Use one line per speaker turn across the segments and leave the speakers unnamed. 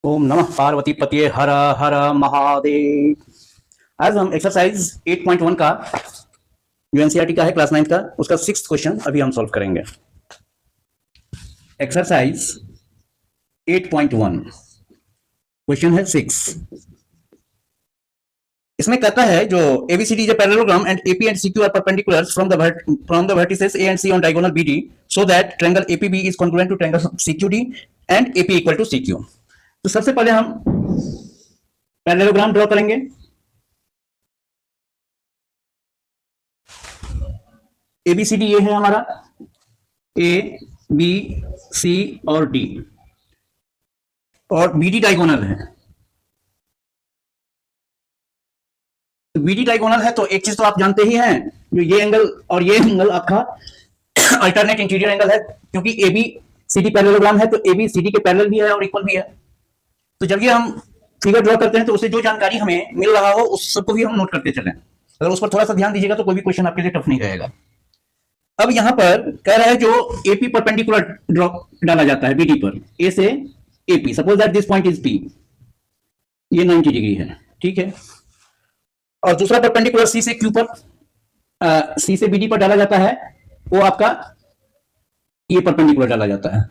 ओम नमः पार्वती पतिये हर हर महादेव। आज हम एक्सरसाइज 8.1 का जो एनसीईआरटी का है क्लास 9 का उसका 6th क्वेश्चन अभी हम सॉल्व करेंगे। एक्सरसाइज 8.1 क्वेश्चन है 6। इसमें कहता है जो ABCD is a parallelogram and AP and CQ are perpendiculars from the vertices A and C on diagonal BD so that triangle APB is congruent to triangle CQD and AP equal to CQ। तो सबसे पहले हम parallelogram draw करेंगे। ABCD ये है हमारा A B C और D और BD डायगोनल है। तो BD डायगोनल है तो एक चीज तो आप जानते ही हैं, जो ये एंगल और ये एंगल आपका अल्टरनेट इंटीरियर एंगल है, क्योंकि ABCD पैरेललोग्राम है तो ABCD के पैरेलल भी है और इक्वल भी है। तो जब ये हम फिगर ड्रॉ करते हैं तो उससे जो जानकारी हमें मिल रहा हो उस सबको भी हम नोट करते चलें। अगर उस पर थोड़ा सा ध्यान दीजिएगा तो कोई भी क्वेश्चन आपके लिए टफ नहीं रहेगा। अब यहां पर कह रहा है जो AP परपेंडिकुलर ड्रॉ डाला जाता है BD पर, A से AP, suppose that this point is P, ये 90 डिग्री है, ठीक है। और दूसरा परपेंडिकुलर C से Q पर, C से BD पर डाला जाता है, वो आपका ये परपेंडिकुलर डाला जाता है,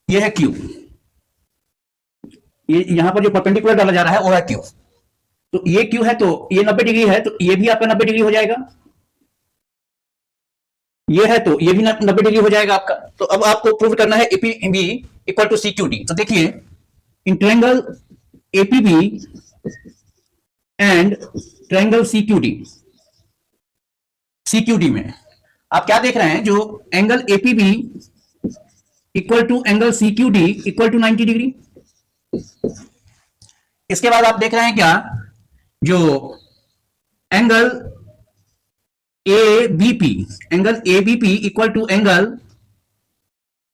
ये है Q। ये यहां पर जो परपेंडिकुलर डाला जा रहा है वो है Q। तो ये Q है तो ये 90 डिग्री है तो ये भी आपका 90 डिग्री हो जाएगा, ये है तो ये भी 90 डिग्री हो जाएगा आपका। तो अब आपको प्रूव करना है APB इक्वल टू CQD। तो देखिए इन triangle APB and triangle CQD में आप क्या देख रहे हैं, जो angle APB equal to angle CQD equal to 90 degree. इसके बाद आप देख रहे हैं क्या, जो angle ABP equal to angle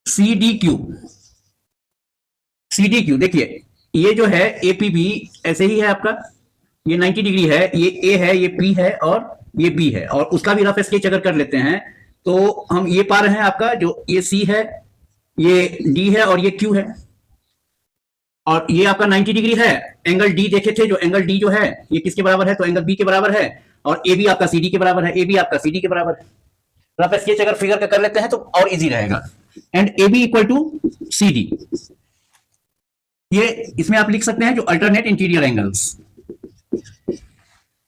CDQ। देखिए ये जो है APB ऐसे ही है आपका, ये 90 डिग्री है, ये A है, ये P है और ये B है, और उसका भी रफ स्केच अगर कर लेते हैं तो हम ये पा रहे हैं आपका जो ये C है, ये D है और ये Q है, और ये आपका 90 डिग्री है। एंगल D देखे थे, जो एंगल D जो है ये किसके बराबर है, तो एंगल B के बराबर है, और AB आपका CD के बराबर है, AB आपका CD के बराबर है। रफ स्केच अगर फिगर का कर लेते हैं तो और इजी रहेगा। And AB equal to CD, ये इसमें आप लिख सकते हैं जो अल्टरनेट इंटीरियर एंगल्स।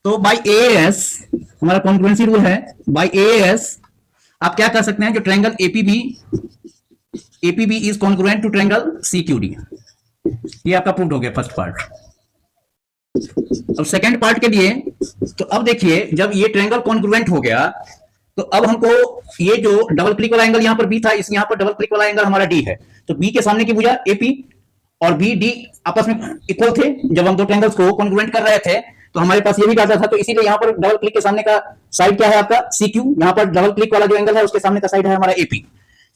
तो बाय AAS हमारा कॉन्ग्रुएंसी रूल है, बाय AAS आप क्या कर सकते हैं, जो triangle APB is congruent to triangle CQD। ये आपका प्रूव हो गया फर्स्ट पार्ट। अब सेकंड पार्ट के लिए, तो अब देखिए जब ये ट्रायंगल कॉन्ग्रुएंट हो गया तो अब हमको ये जो डबल क्लिक वाला एंगल यहां पर B था, इस यहां पर डबल क्लिक वाला एंगल हमारा D है, तो B के सामने की भुजा AP और BD आपस में इक्वल थे। जब हम दो ट्रायंगल्स को कॉन्ग्रुएंट कर रहे थे तो हमारे पास ये भी डाटा था, तो इसीलिए यहां पर डबल क्लिक के सामने का साइड क्या है आपका CQ, यहां पर डबल क्लिक वाला जो एंगल है उसके सामने का साइड है हमारा AP।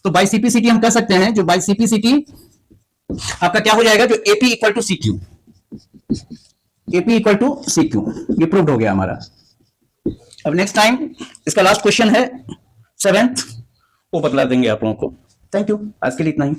तो बाय CPCT हम कह सकते हैं, जो बाय CPCT आपका क्या हो जाएगा, जो AP equal to CQ, AP equal to CQ, ये प्रूव्ड हो गया हमारा। अब नेक्स्ट टाइम इसका लास्ट क्वेश्चन है 7th, वो बतला देंगे आप लोगों को। थैंक यू, आज के लिए इतना ही।